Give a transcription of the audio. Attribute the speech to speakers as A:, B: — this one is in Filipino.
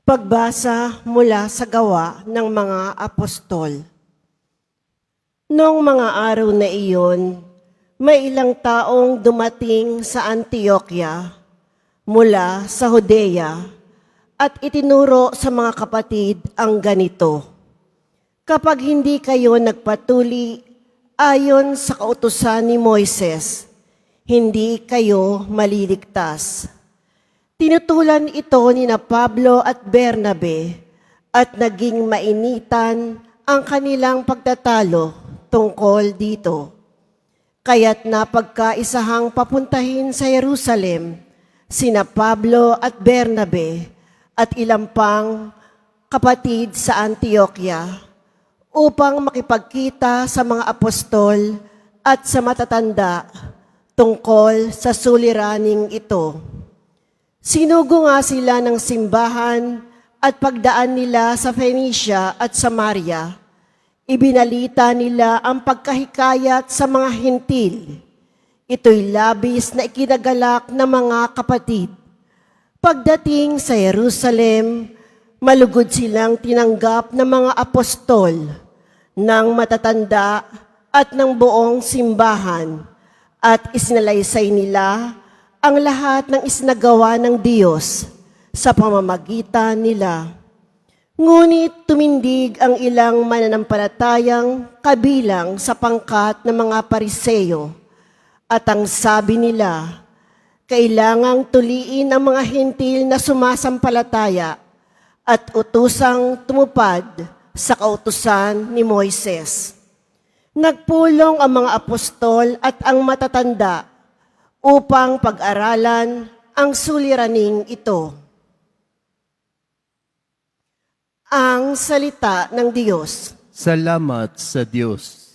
A: Pagbasa mula sa Gawa ng mga Apostol. Noong mga araw na iyon, may ilang taong dumating sa Antioquia mula sa Judea at itinuro sa mga kapatid ang ganito: kapag hindi kayo nagpatuli ayon sa kautusan ni Moises, hindi kayo maliligtas. Tinutulan ito ni Pablo at Bernabe at naging mainitan ang kanilang pagtatalo tungkol dito. Kaya't napagkaisahang papuntahin sa Jerusalem sina Pablo at Bernabe at ilang pang kapatid sa Antioquia upang makipagkita sa mga apostol at sa matatanda tungkol sa suliraning ito. Sinugo nga sila ng simbahan at pagdaan nila sa Phoenicia at Samaria, ibinalita nila ang pagkahikayat sa mga Hentil. Ito'y labis na ikinagalak ng mga kapatid. Pagdating sa Jerusalem, malugod silang tinanggap ng mga apostol, ng matatanda at ng buong simbahan, at isinalaysay nila ang lahat ng isinagawa ng Diyos sa pamamagitan nila. Ngunit tumindig ang ilang mananampalatayang kabilang sa pangkat ng mga Pariseo, at ang sabi nila, kailangang tuliin ang mga Hentil na sumasampalataya at utusang tumupad sa kautusan ni Moises. Nagpulong ang mga apostol at ang matatanda upang pag-aralan ang suliraning ito. Ang salita ng Diyos.
B: Salamat sa Diyos.